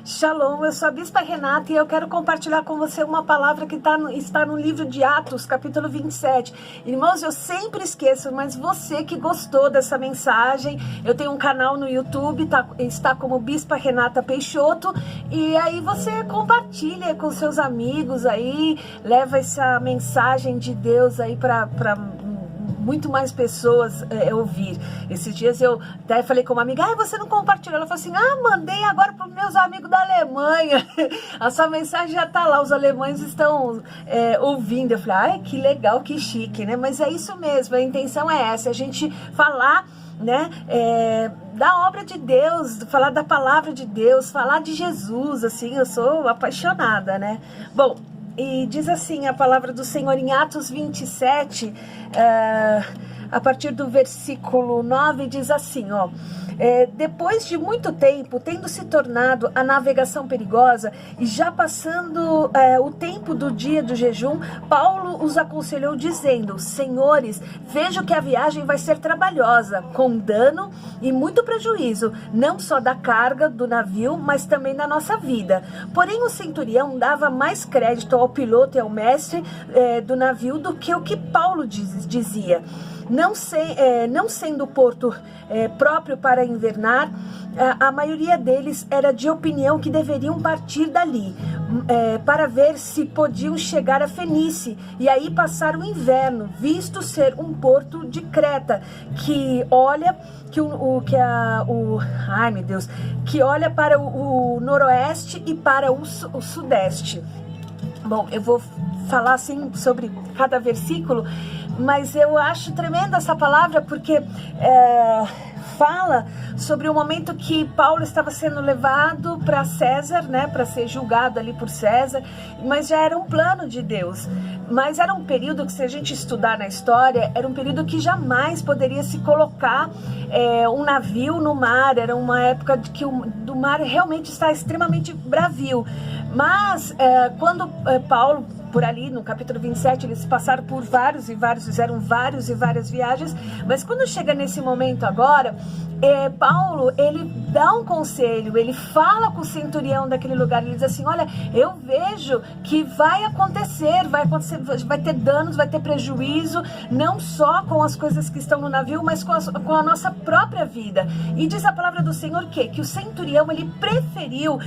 Shalom, eu sou a Bispa Renata e eu quero compartilhar com você uma palavra que está no livro de Atos, capítulo 27. Irmãos, eu sempre esqueço, mas você que gostou dessa mensagem, eu tenho um canal no YouTube, está como Bispa Renata Peixoto, e aí você compartilha com seus amigos aí, leva essa mensagem de Deus aí para muito mais pessoas ouvir. Esses dias eu até falei com uma amiga, você não compartilhou? Ela falou assim, mandei agora para os meus amigos da Alemanha. A sua mensagem já está lá, os alemães estão ouvindo. Eu falei, que legal, que chique, né? Mas é isso mesmo, a intenção é essa, a gente falar, né, da obra de Deus, falar da palavra de Deus, falar de Jesus, assim, eu sou apaixonada, né? Bom, e diz assim a palavra do Senhor em Atos 27, a partir do versículo 9, diz assim, depois de muito tempo, tendo se tornado a navegação perigosa e já passando o tempo do dia do jejum, Paulo os aconselhou dizendo, senhores, vejo que a viagem vai ser trabalhosa, com dano e muito prejuízo, não só da carga do navio, mas também da nossa vida. Porém, o centurião dava mais crédito ao piloto e ao mestre do navio do que o que Paulo dizia. Não sendo o porto próprio para invernar, a maioria deles era de opinião que deveriam partir dali, para ver se podiam chegar a Fenícia e aí passar o inverno, visto ser um porto de Creta, que olha que olha para o noroeste e para o sudeste. Bom, eu vou falar assim sobre cada versículo, mas eu acho tremenda essa palavra porque fala sobre o momento que Paulo estava sendo levado para César, né, para ser julgado ali por César, mas já era um plano de Deus. Mas era um período que, se a gente estudar na história, era um período que jamais poderia se colocar um navio no mar. Era uma época de que do mar realmente está extremamente bravio. Mas quando Paulo, por ali no capítulo 27, eles passaram por fizeram várias viagens, mas quando chega nesse momento agora, Paulo, ele dá um conselho, ele fala com o centurião daquele lugar, ele diz assim, olha, eu vejo que vai vai ter danos, vai ter prejuízo, não só com as coisas que estão no navio, mas com a nossa própria vida. E diz a palavra do Senhor que o centurião, ele preferiu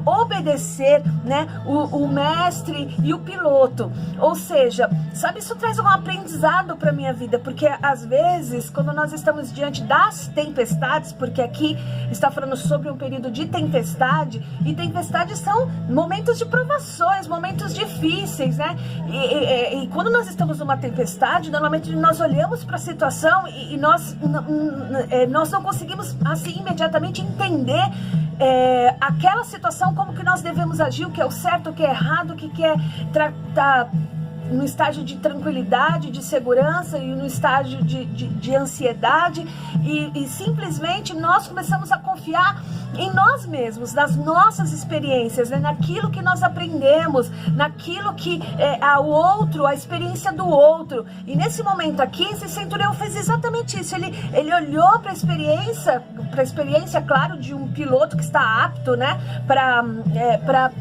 obedecer, né, o mestre e o piloto. Ou seja, sabe, isso traz um aprendizado para minha vida, porque às vezes, quando nós estamos diante das tempestades, porque aqui está falando sobre um período de tempestade, e tempestades são momentos de provações, momentos difíceis, né? E quando nós estamos numa tempestade, normalmente nós olhamos para a situação e nós não conseguimos assim imediatamente entender aquela situação, como que nós devemos agir, o que é o certo, o que é errado, o que é tratar no estágio de tranquilidade, de segurança e no estágio de ansiedade, e simplesmente nós começamos a confiar em nós mesmos, nas nossas experiências, né? Naquilo que nós aprendemos, naquilo que a experiência do outro. E nesse momento aqui, esse centurião fez exatamente isso. Ele olhou para a experiência, claro, de um piloto que está apto, né, para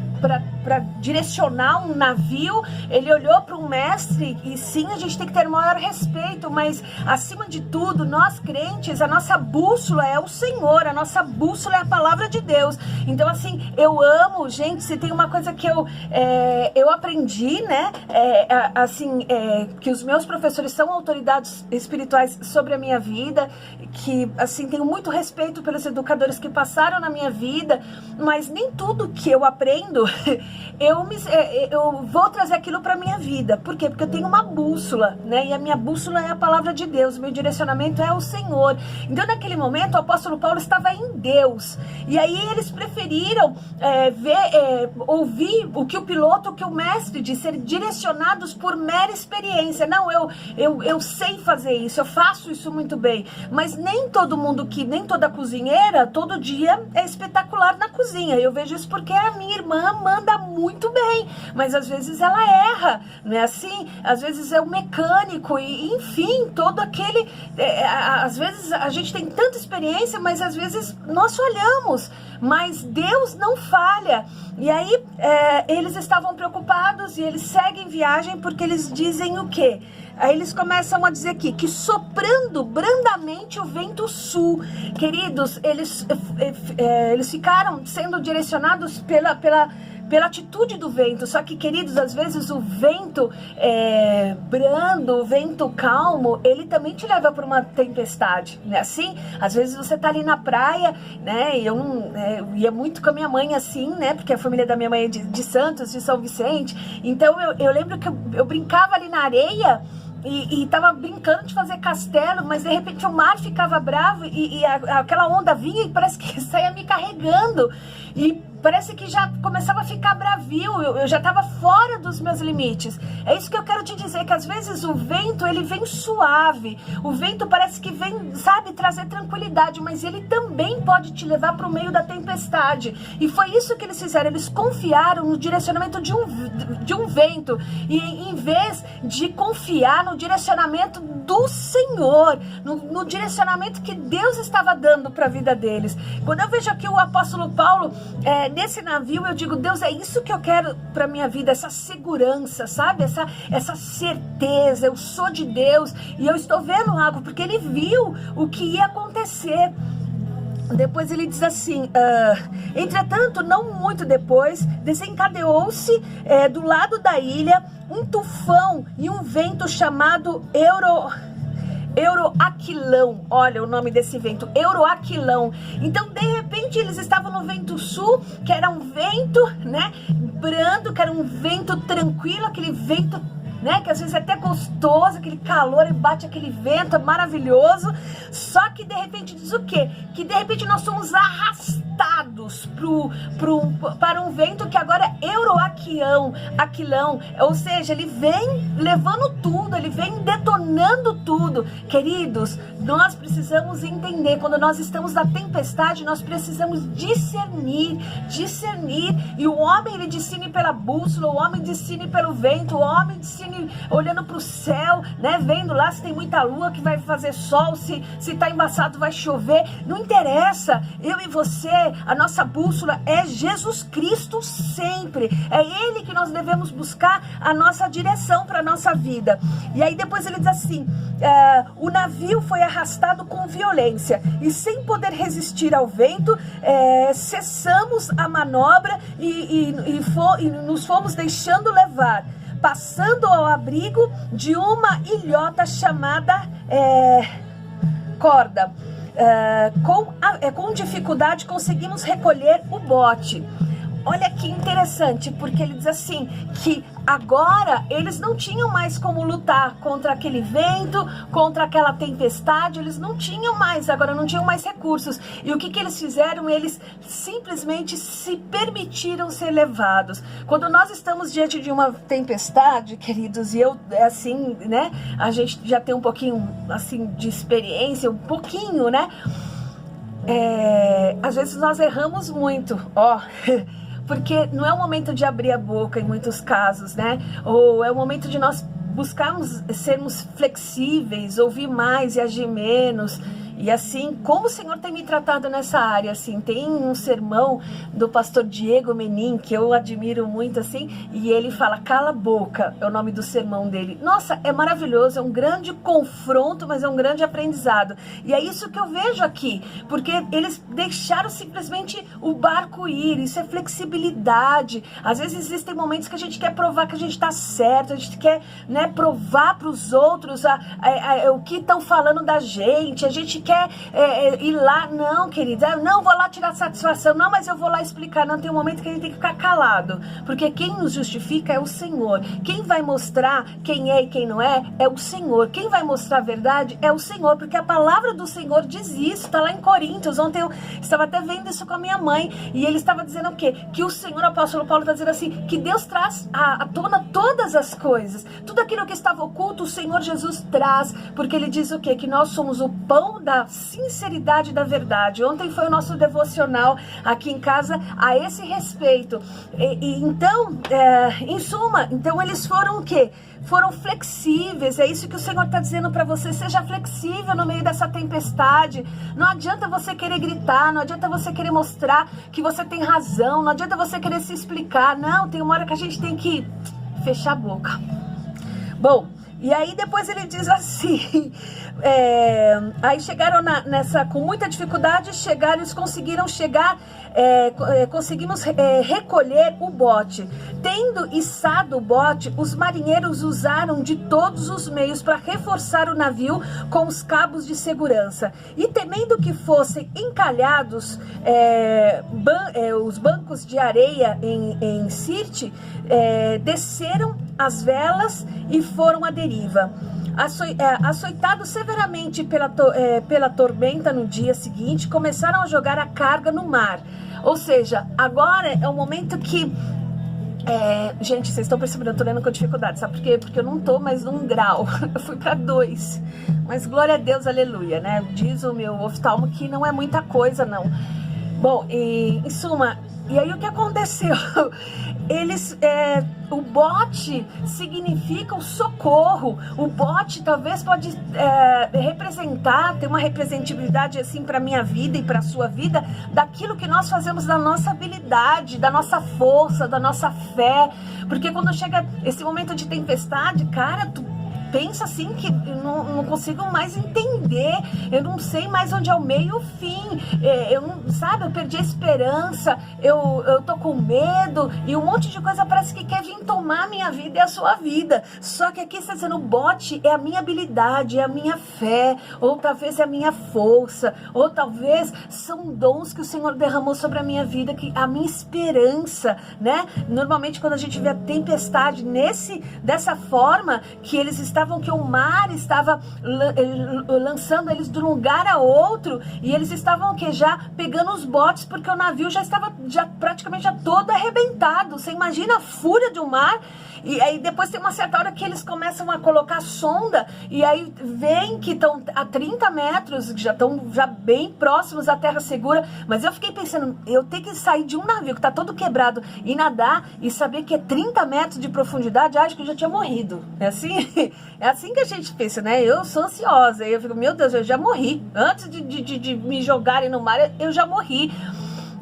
direcionar um navio. Ele olhou para um mestre, e sim, a gente tem que ter o maior respeito, mas acima de tudo, nós crentes, a nossa bússola é o Senhor, a nossa bússola é a palavra de Deus. Então assim, eu amo, gente, se tem uma coisa que eu aprendi, né, que os meus professores são autoridades espirituais sobre a minha vida, que assim, tenho muito respeito pelos educadores que passaram na minha vida, mas nem tudo que eu aprendo eu vou trazer aquilo para minha vida. Por quê? Porque eu tenho uma bússola, né? E a minha bússola é a palavra de Deus, meu direcionamento é o Senhor. Então naquele momento o apóstolo Paulo estava em Deus, e aí eles preferiram ouvir o que o piloto, o que o mestre disse, ser direcionados por mera experiência. Não, eu sei fazer isso, eu faço isso muito bem, mas nem todo mundo nem toda cozinheira todo dia é espetacular na cozinha. Eu vejo isso porque a minha irmã comanda muito bem, mas às vezes ela erra, não é assim? Às vezes é o mecânico, e enfim, todo aquele... às vezes a gente tem tanta experiência, mas às vezes nós falhamos, mas Deus não falha. E aí eles estavam preocupados e eles seguem viagem porque eles dizem o quê? Aí eles começam a dizer aqui, que soprando brandamente o vento sul. Queridos, eles ficaram sendo direcionados pela atitude do vento. Só que, queridos, às vezes o vento brando, o vento calmo, ele também te leva para uma tempestade, né? Assim, às vezes você tá ali na praia, né? Eu ia muito com a minha mãe assim, né? Porque a família da minha mãe é de Santos, de São Vicente. Então eu lembro que eu brincava ali na areia e tava brincando de fazer castelo, mas de repente o mar ficava bravo e aquela onda vinha e parece que saía me carregando. E parece que já começava a ficar bravio, eu já estava fora dos meus limites. É isso que eu quero te dizer, que às vezes o vento, ele vem suave, o vento parece que vem, sabe, trazer tranquilidade, mas ele também pode te levar para o meio da tempestade. E foi isso que eles fizeram, eles confiaram no direcionamento de um vento, e em vez de confiar no direcionamento do Senhor, no direcionamento que Deus estava dando para a vida deles. Quando eu vejo aqui o apóstolo Paulo, nesse navio, eu digo, Deus, é isso que eu quero para minha vida, essa segurança, sabe? Essa certeza, eu sou de Deus e eu estou vendo algo, porque ele viu o que ia acontecer. Depois ele diz assim, entretanto, não muito depois, desencadeou-se do lado da ilha um tufão e um vento chamado Euroaquilão. Olha o nome desse vento, Euroaquilão. Então, de repente, eles estavam no vento sul, que era um vento, né, brando, que era um vento tranquilo, aquele vento, né, que às vezes é até gostoso, aquele calor, e bate aquele vento, é maravilhoso. Só que de repente diz o quê? Que de repente nós somos arrastados para um vento que agora é Euroaquilão, ou seja, ele vem levando tudo, ele vem detonando tudo. Queridos, nós precisamos entender, quando nós estamos na tempestade, nós precisamos discernir, e o homem, ele discerne pela bússola, o homem discerne pelo vento, o homem discerne olhando para o céu, né, vendo lá se tem muita lua que vai fazer sol, se tá embaçado vai chover, não interessa. Eu e você, a nossa bússola é Jesus Cristo sempre, é Ele que nós devemos buscar a nossa direção para a nossa vida. E aí depois ele diz assim, o navio foi arrastado com violência e sem poder resistir ao vento, cessamos a manobra e nos fomos deixando levar, passando ao abrigo de uma ilhota chamada Corda. Com dificuldade conseguimos recolher o bote. Olha que interessante, porque ele diz assim, que agora eles não tinham mais como lutar contra aquele vento, contra aquela tempestade, eles não tinham mais, agora não tinham mais recursos. E o que eles fizeram? Eles simplesmente se permitiram ser levados. Quando nós estamos diante de uma tempestade, queridos, e eu, assim, né, a gente já tem um pouquinho, assim, de experiência, um pouquinho, né, às vezes nós erramos muito, porque não é o momento de abrir a boca em muitos casos, né? Ou é o momento de nós buscarmos sermos flexíveis, ouvir mais e agir menos. E assim, como o Senhor tem me tratado nessa área, assim, tem um sermão do pastor Diego Menin, que eu admiro muito, assim, e ele fala, cala a boca, é o nome do sermão dele. Nossa, é maravilhoso, é um grande confronto, mas é um grande aprendizado. E é isso que eu vejo aqui, porque eles deixaram simplesmente o barco ir, isso é flexibilidade. Às vezes existem momentos que a gente quer provar que a gente está certo, a gente quer, né, provar para os outros o que estão falando da gente, a gente quer ir lá, não, querida, eu não vou lá tirar satisfação, não, mas eu vou lá explicar. Não, tem um momento que a gente tem que ficar calado, porque quem nos justifica é o Senhor. Quem vai mostrar quem é e quem não é o Senhor. Quem vai mostrar a verdade é o Senhor, porque a palavra do Senhor diz isso, está lá em Coríntios. Ontem eu estava até vendo isso com a minha mãe, e ele estava dizendo o quê? Que o Senhor, o apóstolo Paulo está dizendo assim, que Deus traz à tona todas as coisas, tudo aquilo que estava oculto, o Senhor Jesus traz, porque ele diz o quê? Que nós somos o pão da da sinceridade da verdade. Ontem foi o nosso devocional aqui em casa a esse respeito. Então, em suma, então eles foram o quê? Foram flexíveis. É isso que o Senhor está dizendo para você. Seja flexível no meio dessa tempestade. Não adianta você querer gritar, não adianta você querer mostrar que você tem razão, não adianta você querer se explicar. Não, tem uma hora que a gente tem que fechar a boca. Bom, e aí depois ele diz assim, aí chegaram com muita dificuldade, eles conseguiram chegar, conseguimos recolher o bote. Tendo içado o bote, os marinheiros usaram de todos os meios para reforçar o navio com os cabos de segurança. E temendo que fossem encalhados os bancos de areia em Sirte, desceram as velas e foram à deriva. Açoitados severamente pela tormenta no dia seguinte, começaram a jogar a carga no mar. Ou seja, agora é o momento que... gente, vocês estão percebendo, eu tô lendo com dificuldade, sabe por quê? Porque eu não tô mais num grau, eu fui para 2, mas glória a Deus, aleluia, né? Diz o meu oftalmo que não é muita coisa, não. Bom, em suma, e aí o que aconteceu? O bote significa o socorro. O bote talvez pode representar, ter uma representatividade assim para minha vida e para a sua vida, daquilo que nós fazemos da nossa habilidade, da nossa força, da nossa fé. Porque quando chega esse momento de tempestade, cara, tu pensa assim que eu não consigo mais entender, eu não sei mais onde é o meio e o fim, eu perdi a esperança, eu tô com medo e um monte de coisa parece que quer vir tomar a minha vida e a sua vida. Só que aqui está dizendo, o bote é a minha habilidade, é a minha fé, ou talvez é a minha força, ou talvez são dons que o Senhor derramou sobre a minha vida, a minha esperança, né? Normalmente quando a gente vê a tempestade dessa forma, que eles que o mar estava lançando eles de um lugar a outro, e eles estavam já pegando os botes, porque o navio já estava praticamente todo arrebentado. Você imagina a fúria de um mar. E aí depois tem uma certa hora que eles começam a colocar sonda, e aí vem que estão a 30 metros, que já estão bem próximos à terra segura. Mas eu fiquei pensando, eu tenho que sair de um navio que está todo quebrado e nadar e saber que é 30 metros de profundidade, acho que eu já tinha morrido. É assim que a gente pensa, né? Eu sou ansiosa, eu fico, meu Deus, eu já morri. Antes de me jogarem no mar, eu já morri.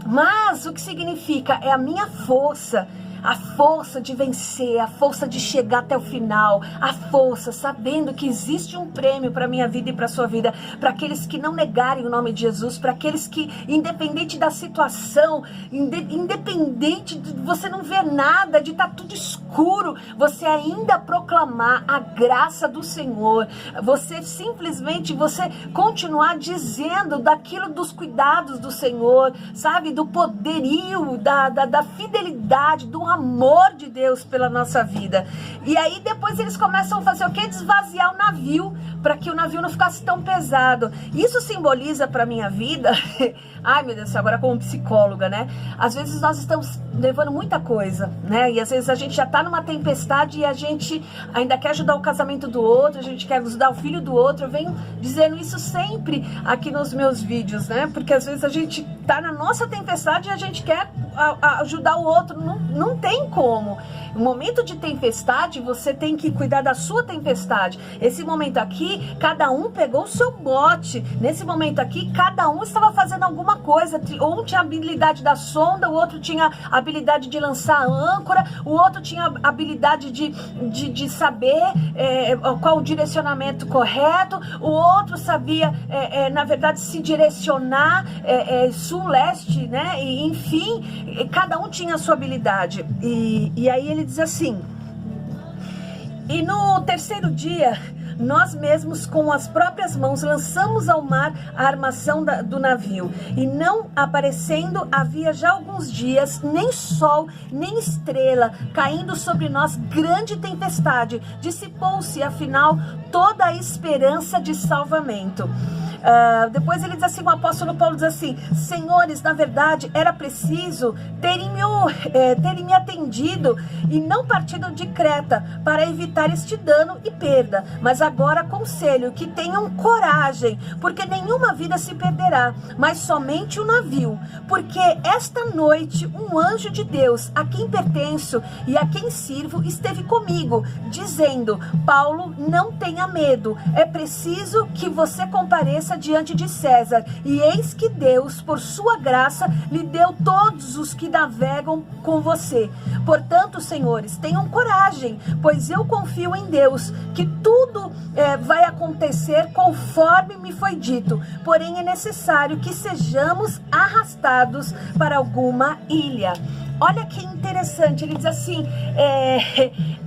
Mas o que significa? É a minha força. A força de vencer, a força de chegar até o final, a força sabendo que existe um prêmio para a minha vida e para a sua vida, para aqueles que não negarem o nome de Jesus, para aqueles que, independente da situação, independente de você não ver nada, de estar tudo escuro, você ainda proclamar a graça do Senhor, você simplesmente, você continuar dizendo daquilo, dos cuidados do Senhor, sabe, do poderio, da fidelidade, do amor de Deus pela nossa vida. E aí depois eles começam a fazer o quê? Desvaziar o navio, para que o navio não ficasse tão pesado. Isso simboliza para minha vida, ai meu Deus, agora como psicóloga, né? Às vezes nós estamos levando muita coisa, né? E às vezes a gente já tá numa tempestade e a gente ainda quer ajudar o casamento do outro, a gente quer ajudar o filho do outro. Eu venho dizendo isso sempre aqui nos meus vídeos, né? Porque às vezes a gente tá na nossa tempestade e a gente quer ajudar o outro. Não tem como. No momento de tempestade, você tem que cuidar da sua tempestade. Esse momento aqui, cada um pegou o seu bote. Nesse momento aqui, cada um estava fazendo alguma coisa. Um tinha a habilidade da sonda, o outro tinha a habilidade de lançar a âncora, o outro tinha a habilidade de saber qual o direcionamento correto, o outro sabia, na verdade, se direcionar sul, leste, né? E, enfim, cada um tinha a sua habilidade. E aí ele diz assim: e no terceiro dia, nós mesmos com as próprias mãos lançamos ao mar a armação do navio, e não aparecendo havia já alguns dias nem sol nem estrela, caindo sobre nós grande tempestade, dissipou-se afinal toda a esperança de salvamento. Depois ele diz assim, o apóstolo Paulo diz assim: senhores, na verdade era preciso terem me atendido e não partido de Creta para evitar este dano e perda, mas agora aconselho que tenham coragem, porque nenhuma vida se perderá, mas somente o navio, porque esta noite um anjo de Deus, a quem pertenço e a quem sirvo, esteve comigo, dizendo: Paulo, não tenha medo, é preciso que você compareça diante de César, e eis que Deus, por sua graça, lhe deu todos os que navegam com você. Portanto, senhores, tenham coragem, pois eu confio em Deus, que tudo vai acontecer conforme me foi dito, porém é necessário que sejamos arrastados para alguma ilha. Olha que interessante, ele diz assim,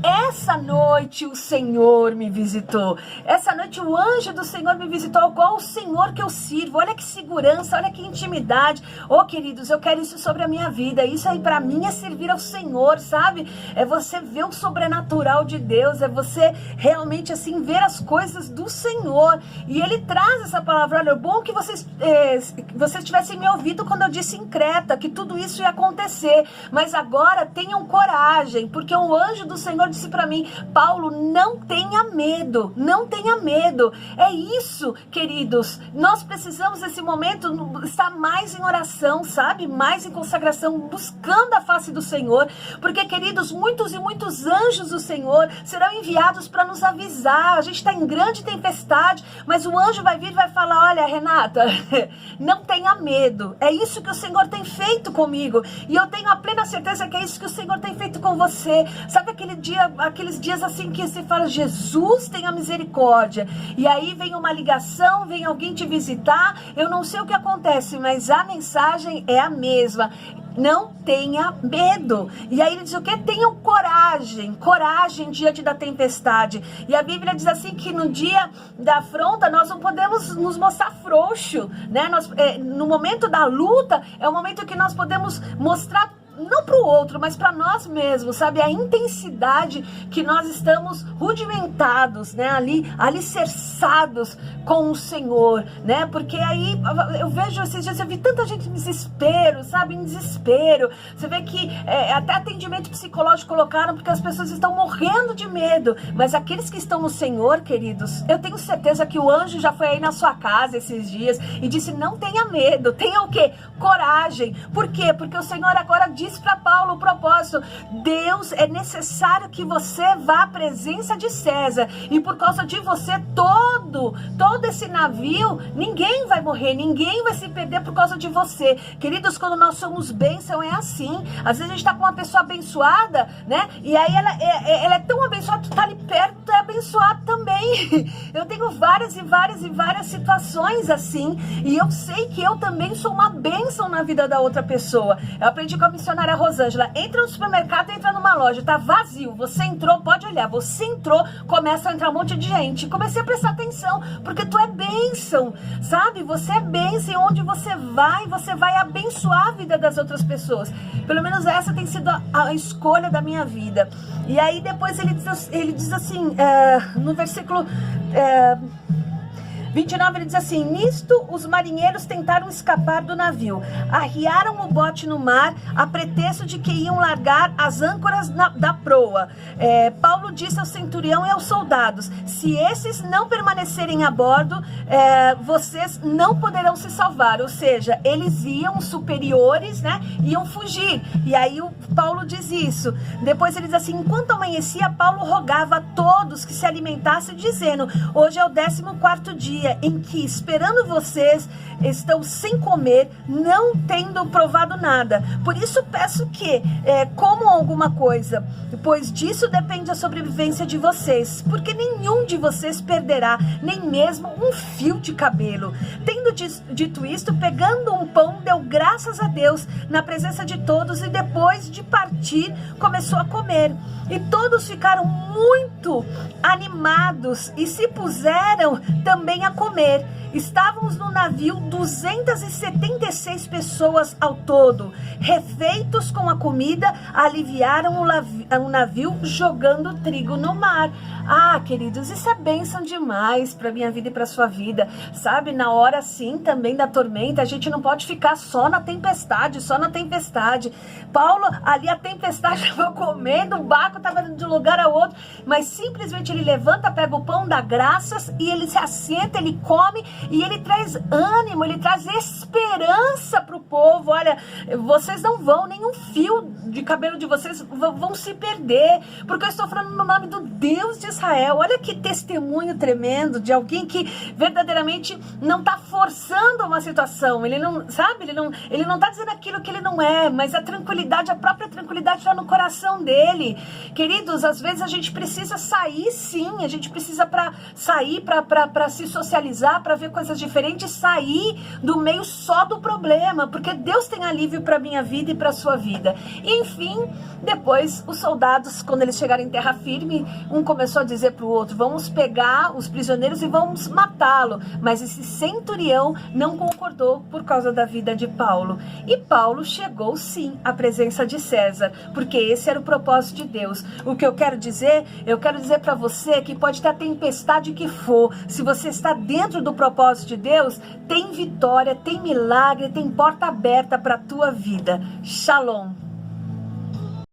essa noite o Senhor me visitou, essa noite o anjo do Senhor me visitou, igual o Senhor que eu sirvo. Olha que segurança, olha que intimidade. Oh, queridos, eu quero isso sobre a minha vida, isso aí pra mim é servir ao Senhor, sabe? É você ver o sobrenatural de Deus, é você realmente assim ver as coisas do Senhor. E ele traz essa palavra, olha, é bom que vocês tivessem me ouvido quando eu disse em Creta, que tudo isso ia acontecer. Mas agora tenham coragem, porque o anjo do Senhor disse para mim: Paulo, não tenha medo, não tenha medo. É isso, queridos, nós precisamos nesse momento estar mais em oração, sabe? Mais em consagração, buscando a face do Senhor, porque, queridos, muitos e muitos anjos do Senhor serão enviados para nos avisar. A gente está em grande tempestade, mas o anjo vai vir e vai falar: olha, Renata, não tenha medo, é isso que o Senhor tem feito comigo, e eu tenho a plena certeza que é isso que o Senhor tem feito com você. Sabe aqueles dias assim que você fala: Jesus, tenha misericórdia, e aí vem uma ligação, vem alguém te visitar, eu não sei o que acontece, mas a mensagem é a mesma: não tenha medo. E aí ele diz o que? Tenham coragem, coragem diante da tempestade. E a Bíblia diz assim que no dia da afronta nós não podemos nos mostrar frouxo, né? No momento da luta é o momento que nós podemos mostrar, não para o outro, mas para nós mesmos, sabe? A intensidade que nós estamos rudimentados, né? Alicerçados com o Senhor, né? Porque aí eu vejo esses dias, eu vi tanta gente em desespero, sabe? Em desespero. Você vê que até atendimento psicológico colocaram, porque as pessoas estão morrendo de medo. Mas aqueles que estão no Senhor, queridos, eu tenho certeza que o anjo já foi aí na sua casa esses dias e disse: não tenha medo, tenha o quê? Coragem. Por quê? Porque o Senhor agora diz para Paulo o propósito: Deus, é necessário que você vá à presença de César, e por causa de você todo esse navio, ninguém vai morrer, ninguém vai se perder por causa de você. Queridos, quando nós somos bênção é assim. Às vezes a gente está com uma pessoa abençoada, né? E aí ela é tão abençoada, tu tá ali perto, tu é abençoado também. Eu tenho várias situações assim, e eu sei que eu também sou uma bênção na vida da outra pessoa. Eu aprendi com a missionária Rosângela: entra no supermercado, entra numa loja, tá vazio, você entrou, pode olhar, você entrou, começa a entrar um monte de gente. Comecei a prestar atenção, porque tu é bênção, sabe? Você é bênção, e onde você vai abençoar a vida das outras pessoas. Pelo menos essa tem sido a escolha da minha vida. E aí depois ele diz assim, no versículo 29, ele diz assim: nisto os marinheiros tentaram escapar do navio, arriaram o bote no mar a pretexto de que iam largar as âncoras da proa. Paulo disse ao centurião e aos soldados: se esses não permanecerem a bordo, vocês não poderão se salvar. Ou seja, eles iam, superiores, né, iam fugir. E aí o Paulo diz isso. Depois ele diz assim: enquanto amanhecia, Paulo rogava a todos que se alimentassem, dizendo: hoje é o 14º dia em que, esperando vocês, estão sem comer, não tendo provado nada. Por isso peço que comam alguma coisa, pois disso depende a sobrevivência de vocês, porque nenhum de vocês perderá nem mesmo um fio de cabelo. Tendo dito isto, pegando um pão, deu graças a Deus na presença de todos, e depois de partir, começou a comer. E todos ficaram muito animados e se puseram também a comer. Estávamos no navio 276 pessoas ao todo. Refeitos com a comida, aliviaram o navio jogando trigo no mar. Ah, queridos, isso é bênção demais para minha vida e para sua vida. Sabe, na hora assim também da tormenta, a gente não pode ficar só na tempestade, só na tempestade. Paulo, ali a tempestade estava comendo, o barco estava indo de um lugar a outro, mas simplesmente ele levanta, pega o pão, dá graças e ele se assenta, ele come e ele traz ânimo, ele traz esperança para o povo. Olha, vocês não vão, nenhum fio de cabelo de vocês vão se perder, porque eu estou falando no nome do Deus de Israel. Olha que testemunho tremendo de alguém que verdadeiramente não está forçando uma situação, ele não, sabe, ele não está dizendo aquilo que ele não é, mas a tranquilidade, a própria tranquilidade está no coração dele. Queridos, às vezes a gente precisa sair, sim, a gente precisa sair para se socializar, para ver coisas diferentes, sair do meio só do problema, porque Deus tem alívio para minha vida e para sua vida. E, enfim, depois os soldados, quando eles chegaram em terra firme, um começou a dizer para o outro: vamos pegar os prisioneiros e vamos matá-lo. Mas esse centurião não concordou por causa da vida de Paulo. E Paulo chegou sim à presença de César, porque esse era o propósito de Deus. O que eu quero dizer para você que pode ter a tempestade que for, se você está dentro do propósito de Deus, tem vitória, tem milagre, tem porta aberta para a tua vida. Shalom.